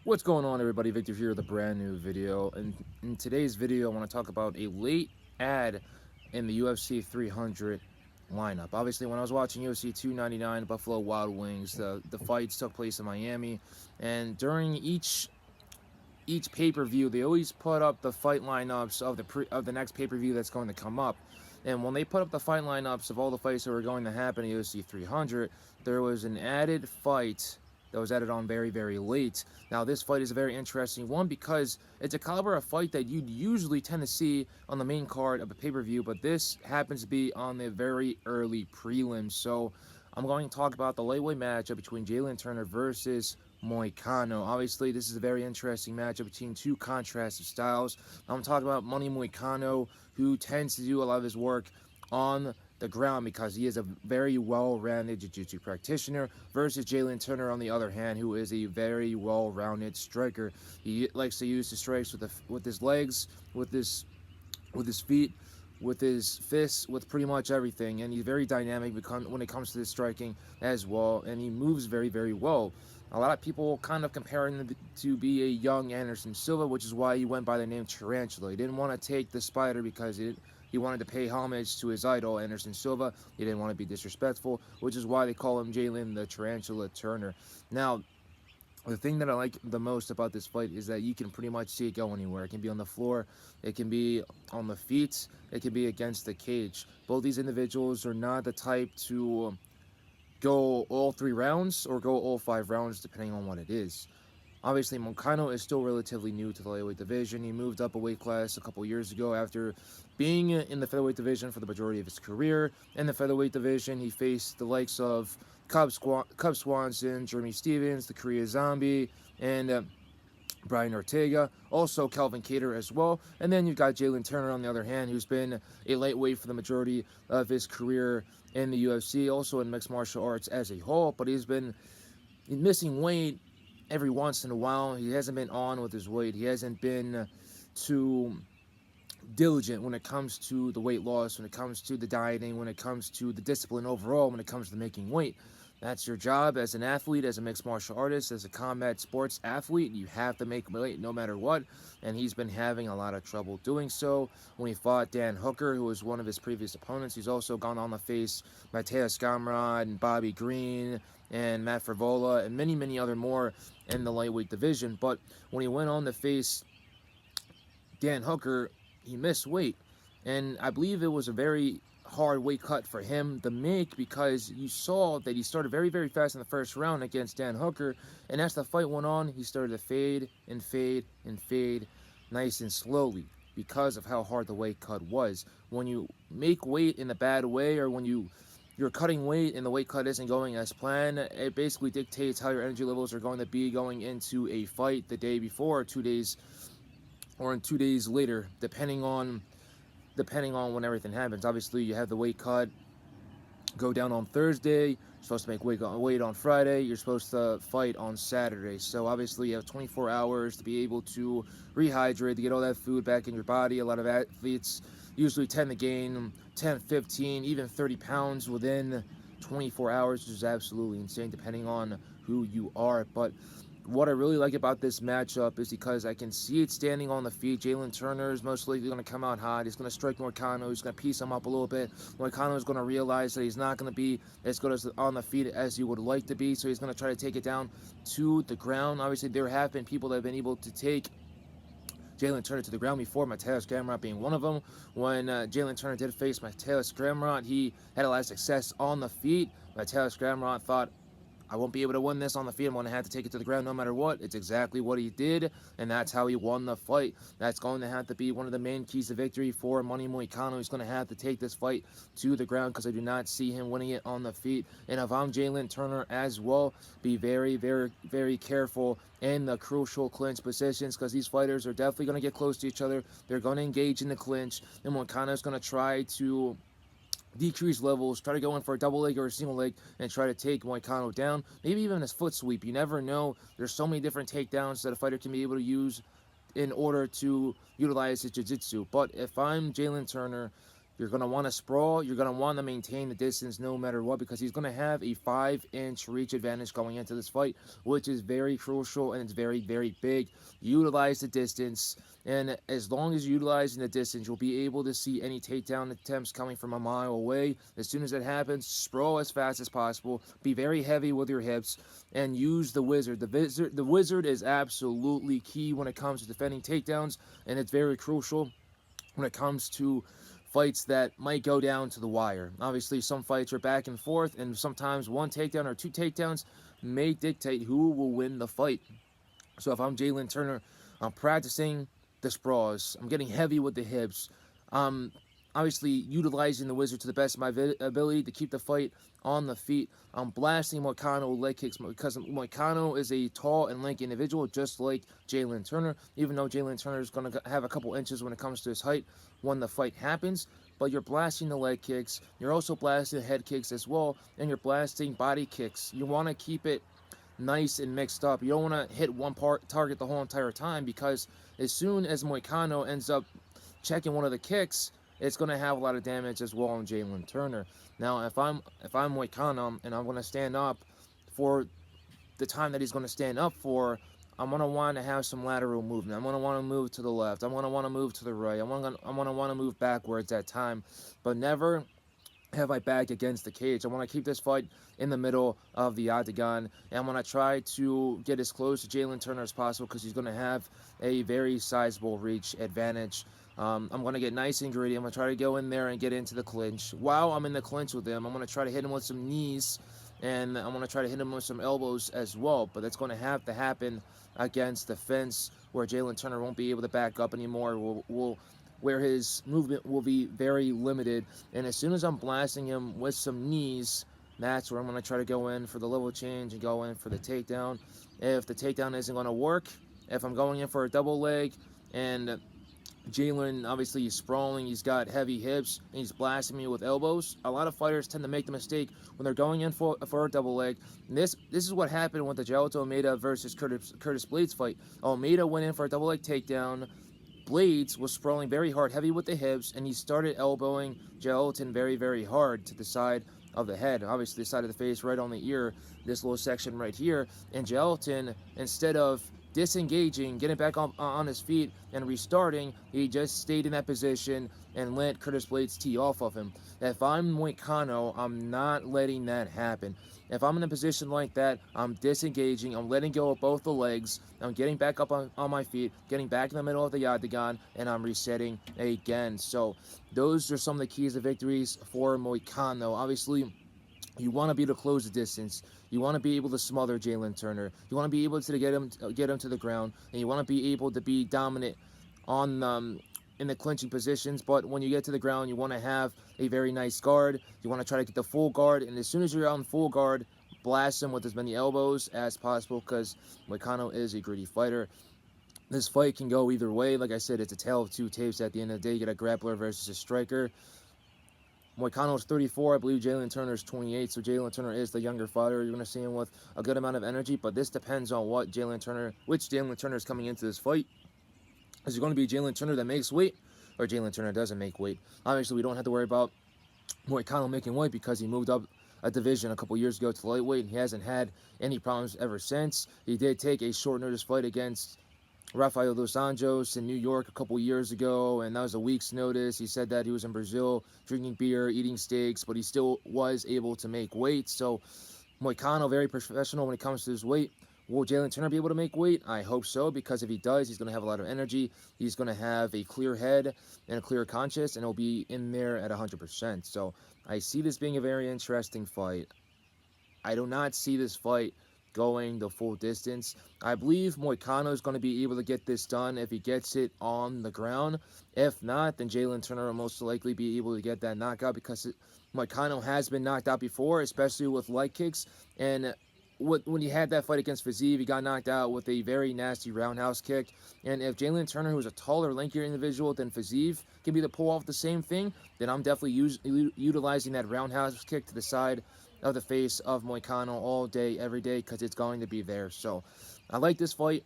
What's going on, everybody? Victor here with a brand new video. And in today's video, I want to talk about a late ad in the UFC 300 lineup. Obviously, when I was watching UFC 299 Buffalo Wild Wings, the fights took place in Miami, and during each pay-per-view, they always put up the fight lineups of the next pay-per-view that's going to come up. And when they put up the fight lineups of all the fights that were going to happen in UFC 300, there was an added fight that was added on very, very late. Now, this fight is a very interesting one because it's a caliber of fight that you'd usually tend to see on the main card of a pay-per-view, but this happens to be on the very early prelims. So I'm going to talk about the lightweight matchup between Jalin Turner versus Moicano. Obviously, this is a very interesting matchup between two contrasting styles. I'm talking about Money Moicano, who tends to do a lot of his work on the ground because he is a very well-rounded jiu-jitsu practitioner, versus Jalin Turner, on the other hand, who is a very well-rounded striker. He likes to use the strikes with his legs, with his feet, with his fists, with pretty much everything, and he's very dynamic when it comes to his striking as well, and he moves very, very well. A lot of people kind of comparing him to be a young Anderson Silva, which is why he went by the name Tarantula. He didn't want to take the Spider because he wanted to pay homage to his idol, Anderson Silva. He didn't want to be disrespectful, which is why they call him Jalin the Tarantula Turner. Now, the thing that I like the most about this fight is that you can pretty much see it go anywhere. It can be on the floor, it can be on the feet, it can be against the cage. Both these individuals are not the type to go all 3 rounds or go all 5 rounds, depending on what it is. Obviously, Moicano is still relatively new to the lightweight division. He moved up a weight class a couple years ago after being in the featherweight division for the majority of his career. In the featherweight division, he faced the likes of Cub Swanson, Jeremy Stevens, the Korea Zombie, and Brian Ortega, also Calvin Kattar as well. And then you've got Jalin Turner, on the other hand, who's been a lightweight for the majority of his career in the UFC, also in mixed martial arts as a whole, but he's missing weight every once in a while. He hasn't been on with his weight. He hasn't been too diligent when it comes to the weight loss, when it comes to the dieting, when it comes to the discipline overall, when it comes to making weight. That's your job as an athlete, as a mixed martial artist, as a combat sports athlete. You have to make weight no matter what, and he's been having a lot of trouble doing so. When he fought Dan Hooker, who was one of his previous opponents, he's also gone on to face Mateus Gamrot and Bobby Green and Matt Frivola and many, many other more in the lightweight division. But when he went on to face Dan Hooker, he missed weight, and I believe it was a very hard weight cut for him to make, because you saw that he started very, very fast in the first round against Dan Hooker, and as the fight went on, he started to fade and fade and fade nice and slowly because of how hard the weight cut was. When you make weight in a bad way, or when you're cutting weight and the weight cut isn't going as planned, it basically dictates how your energy levels are going to be going into a fight the day before, or 2 days, or in 2 days later, depending on when everything happens. Obviously, you have the weight cut go down on Thursday. You're supposed to make weight on Friday. You're supposed to fight on Saturday. So obviously, you have 24 hours to be able to rehydrate, to get all that food back in your body. A lot of athletes usually tend to gain 10, 15, even 30 pounds within 24 hours, which is absolutely insane depending on who you are. But what I really like about this matchup is because I can see it standing on the feet. Jalin Turner is most likely going to come out hot. He's going to strike Moicano. He's going to piece him up a little bit. Moicano is going to realize that he's not going to be as good as on the feet as he would like to be, so he's going to try to take it down to the ground. Obviously, there have been people that have been able to take Jalin Turner to the ground before, Mateus Gamrot being one of them. When Jalin Turner did face Mateus Gamrot, he had a lot of success on the feet. Mateus Gamrot thought, I won't be able to win this on the field. I'm going to have to take it to the ground no matter what. It's exactly what he did, and that's how he won the fight. That's going to have to be one of the main keys to victory for Money Moicano. He's going to have to take this fight to the ground, because I do not see him winning it on the feet. And if I'm Jalin Turner as well, be very, very, very careful in the crucial clinch positions, because these fighters are definitely going to get close to each other. They're going to engage in the clinch, and Moicano is going to try to decrease levels, try to go in for a double leg or a single leg, and try to take Moicano down. Maybe even his foot sweep. You never know. There's so many different takedowns that a fighter can be able to use in order to utilize his jiu-jitsu. But if I'm Jalin Turner, You're going to want to sprawl. You're going to want to maintain the distance no matter what, because he's going to have a 5-inch reach advantage going into this fight, which is very crucial and it's very, very big. Utilize the distance, and as long as you're utilizing the distance, you'll be able to see any takedown attempts coming from a mile away. As soon as that happens, sprawl as fast as possible. Be very heavy with your hips and use the wizard. The wizard is absolutely key when it comes to defending takedowns, and it's very crucial when it comes to fights that might go down to the wire. Obviously, some fights are back and forth, and sometimes one takedown or two takedowns may dictate who will win the fight. So if I'm Jalin Turner, I'm practicing the sprawls. I'm getting heavy with the hips. Obviously utilizing the wizard to the best of my ability to keep the fight on the feet. I'm blasting Moicano with leg kicks because Moicano is a tall and lanky individual, just like Jalin Turner, even though Jalin Turner is going to have a couple inches when it comes to his height when the fight happens. But you're blasting the leg kicks. You're also blasting the head kicks as well, and you're blasting body kicks. You want to keep it nice and mixed up. You don't want to hit one target the whole entire time, because as soon as Moicano ends up checking one of the kicks, it's going to have a lot of damage as well on Jalin Turner. Now, if I'm Moicano and I'm going to stand up for the time that he's going to stand up for, I'm going to want to have some lateral movement. I'm going to want to move to the left. I'm going to want to move to the right. I'm going to want to move backwards at time, but never have my back against the cage. I want to keep this fight in the middle of the octagon, and I'm going to try to get as close to Jalin Turner as possible, because he's going to have a very sizable reach advantage. I'm going to get nice and gritty. I'm going to try to go in there and get into the clinch. While I'm in the clinch with him, I'm going to try to hit him with some knees, and I'm going to try to hit him with some elbows as well. But that's going to have to happen against the fence, where Jalin Turner won't be able to back up anymore. Where his movement will be very limited. And as soon as I'm blasting him with some knees, that's where I'm going to try to go in for the level change and go in for the takedown. If the takedown isn't going to work, if I'm going in for a double leg, and Jalin, obviously, he's sprawling, he's got heavy hips, and he's blasting me with elbows, a lot of fighters tend to make the mistake when they're going in for a double leg. And this is what happened with the Geraldo Almeida versus Curtis Blades fight. Almeida went in for a double leg takedown. Blades was sprawling very hard, heavy with the hips, and he started elbowing Gelatin very, very hard to the side of the head, obviously the side of the face, right on the ear, this little section right here. And Gelatin, instead of disengaging, getting back on his feet and restarting, he just stayed in that position and let Curtis Blades tee off of him. If I'm Moicano, I'm not letting that happen. If I'm in a position like that, I'm disengaging, I'm letting go of both the legs, I'm getting back up on my feet, getting back in the middle of the octagon, and I'm resetting again. So those are some of the keys to victories for Moicano. Obviously, you want to be able to close the distance. You want to be able to smother Jalin Turner. You want to be able to get him to the ground, and you want to be able to be dominant on in the clinching positions. But when you get to the ground, you want to have a very nice guard. You want to try to get the full guard, and as soon as you're on full guard, blast him with as many elbows as possible, because Moicano is a gritty fighter. This fight can go either way. Like I said, it's a tale of two tapes. At the end of the day, you get a grappler versus a striker. Moicano is 34, I believe Jalin Turner is 28, so Jalin Turner is the younger fighter. You're going to see him with a good amount of energy, but this depends on which Jalin Turner is coming into this fight. Is it going to be Jalin Turner that makes weight, or Jalin Turner doesn't make weight? Obviously, we don't have to worry about Moicano making weight, because he moved up a division a couple years ago to lightweight, and he hasn't had any problems ever since. He did take a short notice fight against Rafael dos Anjos in New York a couple years ago, and that was a week's notice. He said that he was in Brazil drinking beer, eating steaks, but he still was able to make weight. So Moicano, very professional when it comes to his weight. Will Jalin Turner be able to make weight? I hope so, because if he does, he's going to have a lot of energy. He's going to have a clear head and a clear conscience, and he'll be in there at 100%. So I see this being a very interesting fight. I do not see this fight going the full distance. I believe Moicano is going to be able to get this done if he gets it on the ground. If not, then Jalin Turner will most likely be able to get that knockout, because Moicano has been knocked out before, especially with leg kicks. And when he had that fight against Fiziev, he got knocked out with a very nasty roundhouse kick. And if Jalin Turner, who is a taller, lankier individual than Fiziev, can be able to pull off the same thing, then I'm definitely utilizing that roundhouse kick to the side of the face of Moicano all day, every day, because it's going to be there. So I like this fight.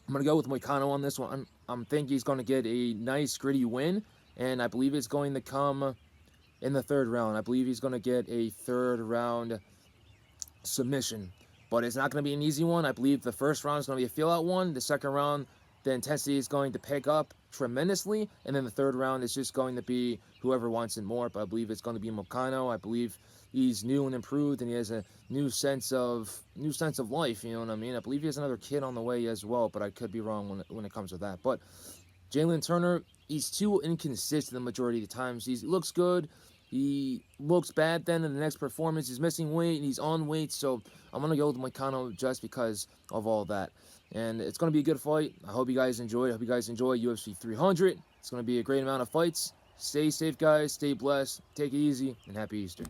I'm going to go with Moicano on this one. I'm thinking he's going to get a nice, gritty win. and I believe it's going to come in the 3rd round. I believe he's going to get a 3rd round submission, but it's not going to be an easy one. I believe the 1st round is going to be a feel-out one. The 2nd round, the intensity is going to pick up tremendously, and then the 3rd round is just going to be whoever wants it more. But I believe it's going to be Moicano. I believe he's new and improved, and he has a new sense of life. You know what I mean? I believe he has another kid on the way as well, but I could be wrong when it comes to that. But Jalin Turner, he's too inconsistent the majority of the times. He looks good, he looks bad then in the next performance. He's missing weight, and he's on weight, so I'm going to go with Moicano just because of all that. And it's going to be a good fight. I hope you guys enjoy it. I hope you guys enjoy UFC 300. It's going to be a great amount of fights. Stay safe, guys. Stay blessed. Take it easy, and happy Easter.